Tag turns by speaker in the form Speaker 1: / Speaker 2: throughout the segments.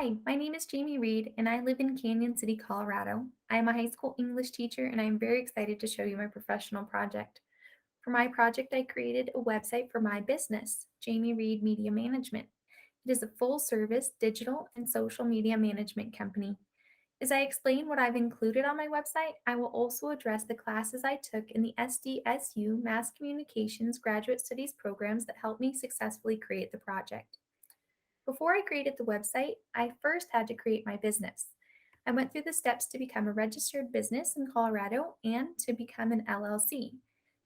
Speaker 1: Hi, my name is Jamie Reed, and I live in Canyon City, Colorado. I am a high school English teacher, and I am very excited to show you my professional project. For my project, I created a website for my business, Jamie Reed Media Management. It is a full service digital and social media management company. As I explain what I've included on my website, I will also address the classes I took in the SDSU Mass Communications Graduate Studies programs that helped me successfully create the project. Before I created the website, I first had to create my business. I went through the steps to become a registered business in Colorado and to become an LLC.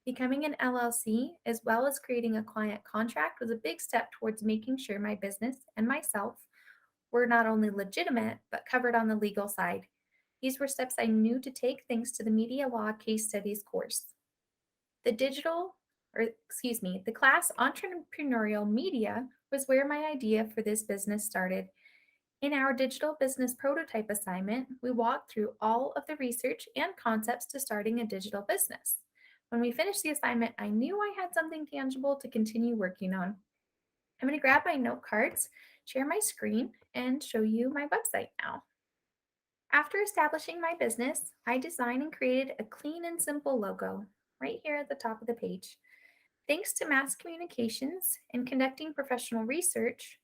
Speaker 1: Becoming an LLC, as well as creating a client contract, was a big step towards making sure my business and myself were not only legitimate, but covered on the legal side. These were steps I knew to take thanks to the media law case studies course. The class Entrepreneurial Media was where my idea for this business started. In our digital business prototype assignment, we walked through all of the research and concepts to starting a digital business. When we finished the assignment, I knew I had something tangible to continue working on. I'm going to grab my note cards, share my screen, and show you my website now. After establishing my business, I designed and created a clean and simple logo right here at the top of the page. Thanks to mass communications and conducting professional research,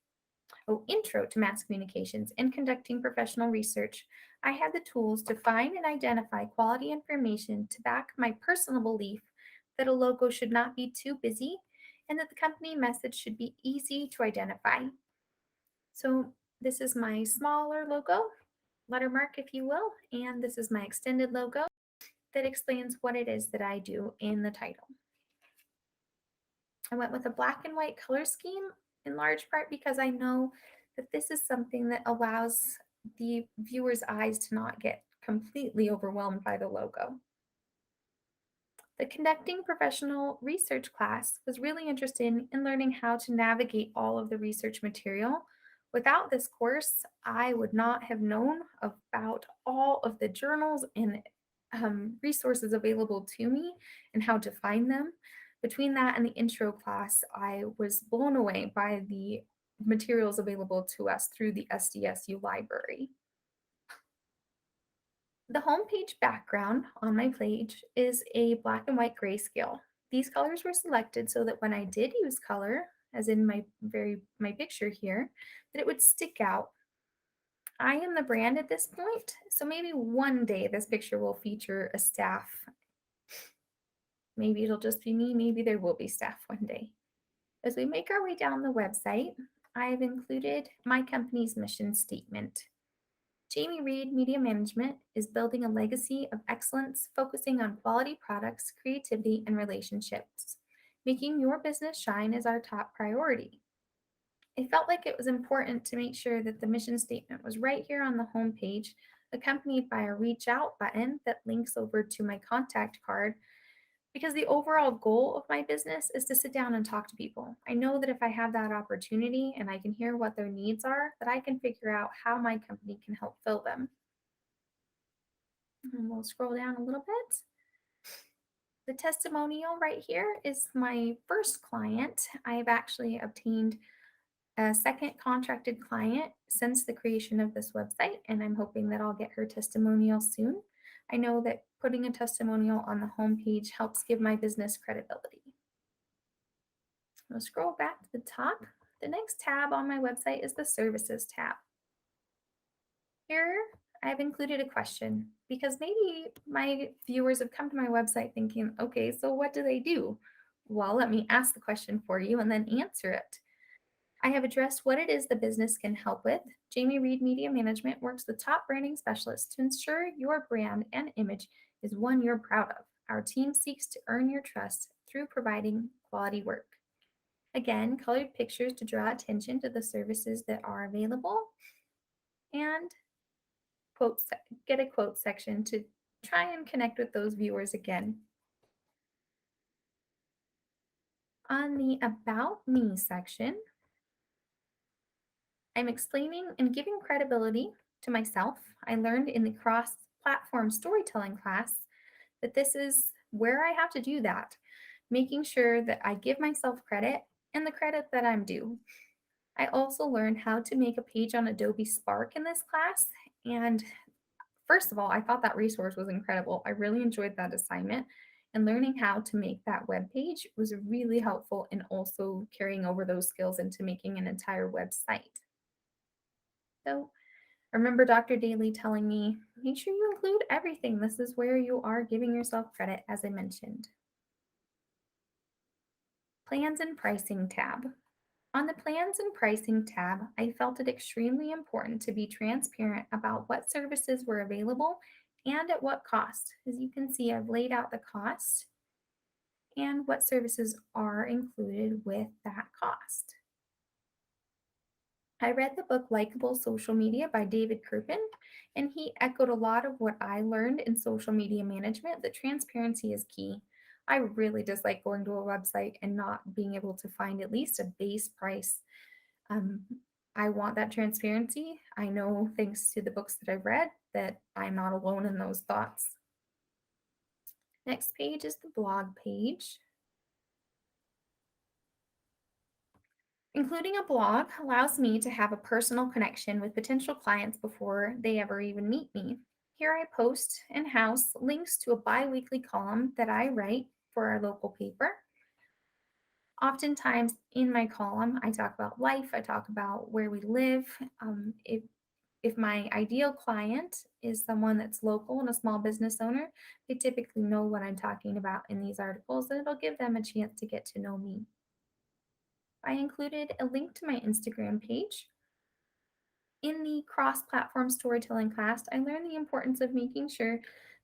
Speaker 1: intro to mass communications and conducting professional research, I had the tools to find and identify quality information to back my personal belief that a logo should not be too busy and that the company message should be easy to identify. So this is my smaller logo, lettermark if you will, and this is my extended logo that explains what it is that I do in the title. I went with a black and white color scheme in large part because I know that this is something that allows the viewer's eyes to not get completely overwhelmed by the logo. The conducting professional research class was really interested in learning how to navigate all of the research material. Without this course, I would not have known about all of the journals and resources available to me and how to find them. Between that and the intro class, I was blown away by the materials available to us through the SDSU library. The homepage background on my page is a black and white grayscale. These colors were selected so that when I did use color, as in my picture here, that it would stick out. I am the brand at this point, so maybe one day this picture will feature a staff. Maybe it'll just be me, maybe there will be staff one day. As we make our way down the website, I've included my company's mission statement. Jamie Reed Media Management is building a legacy of excellence, focusing on quality products, creativity, and relationships. Making your business shine is our top priority. I felt like it was important to make sure that the mission statement was right here on the home page, accompanied by a reach out button that links over to my contact card, because the overall goal of my business is to sit down and talk to people. I know that if I have that opportunity and I can hear what their needs are, that I can figure out how my company can help fill them. And we'll scroll down a little bit. The testimonial right here is my first client. I've actually obtained a second contracted client since the creation of this website, and I'm hoping that I'll get her testimonial soon. I know that putting a testimonial on the homepage helps give my business credibility. I'll scroll back to the top. The next tab on my website is the Services tab. Here, I've included a question because maybe my viewers have come to my website thinking, okay, so what do they do? Well, let me ask the question for you and then answer it. I have addressed what it is the business can help with. Jamie Reed Media Management works with top branding specialists to ensure your brand and image is one you're proud of. Our team seeks to earn your trust through providing quality work. Again, colored pictures to draw attention to the services that are available, and get a quote section to try and connect with those viewers again. On the About Me section, I'm explaining and giving credibility to myself. I learned in the cross-platform storytelling class that this is where I have to do that, making sure that I give myself credit and the credit that I'm due. I also learned how to make a page on Adobe Spark in this class. And first of all, I thought that resource was incredible. I really enjoyed that assignment. And learning how to make that web page was really helpful in also carrying over those skills into making an entire website. So I remember Dr. Daly telling me, make sure you include everything. This is where you are giving yourself credit, as I mentioned. Plans and Pricing tab. On the Plans and Pricing tab, I felt it extremely important to be transparent about what services were available and at what cost. As you can see, I've laid out the cost and what services are included with that cost. I read the book Likeable Social Media by David Krupin, and he echoed a lot of what I learned in social media management that transparency is key. I really dislike going to a website and not being able to find at least a base price. um, I want that transparency. I know, thanks to the books that I've read, that I'm not alone in those thoughts. Next page is the blog page. Including a blog allows me to have a personal connection with potential clients before they ever even meet me. Here I post and house links to a bi weekly column that I write for our local paper. Oftentimes in my column, I talk about life, I talk about where we live. If my ideal client is someone that's local and a small business owner, they typically know what I'm talking about in these articles, and it'll give them a chance to get to know me. I included a link to my Instagram page. In the cross platform storytelling class, I learned the importance of making sure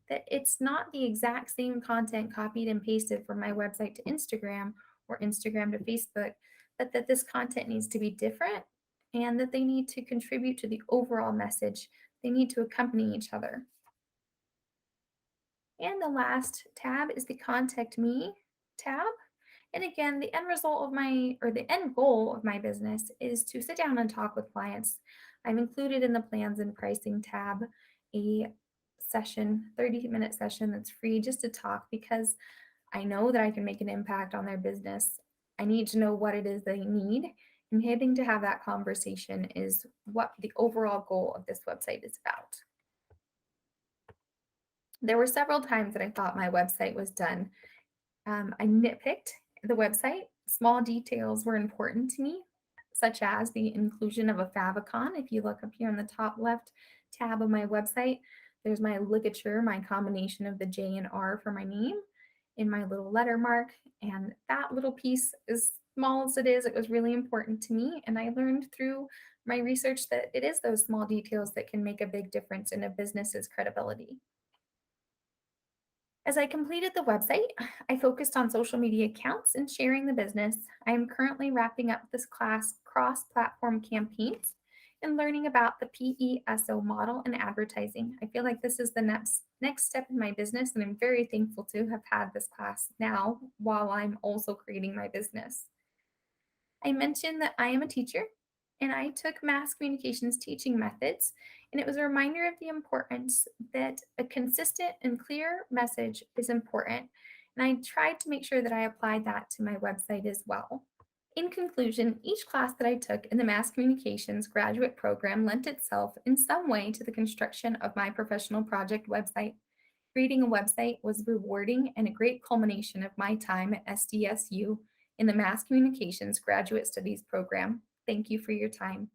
Speaker 1: that it's not the exact same content copied and pasted from my website to Instagram or Instagram to Facebook, but that this content needs to be different and that they need to contribute to the overall message. They need to accompany each other. And the last tab is the Contact Me tab. And again, the end result of my, or the end goal of my business is to sit down and talk with clients. I've included in the Plans and Pricing tab a session, 30-minute session that's free just to talk, because I know that I can make an impact on their business. I need to know what it is they need. And getting to have that conversation is what the overall goal of this website is about. There were several times that I thought my website was done. I nitpicked the website. Small details were important to me, such as the inclusion of a favicon. If you look up here on the top left tab of my website, there's my ligature, my combination of the J and R for my name in my little letter mark. And that little piece, as small as it was really important to me. And I learned through my research that it is those small details that can make a big difference in a business's credibility. As I completed the website, I focused on social media accounts and sharing the business. I am currently wrapping up this class cross platform campaigns and learning about the PESO model and advertising. I feel like this is the next step in my business, and I'm very thankful to have had this class now while I'm also creating my business. I mentioned that I am a teacher and I took mass communications teaching methods, and it was a reminder of the importance that a consistent and clear message is important. And I tried to make sure that I applied that to my website as well. In conclusion, each class that I took in the mass communications graduate program lent itself in some way to the construction of my professional project website. Creating a website was rewarding and a great culmination of my time at SDSU in the Mass Communications Graduate Studies program. Thank you for your time.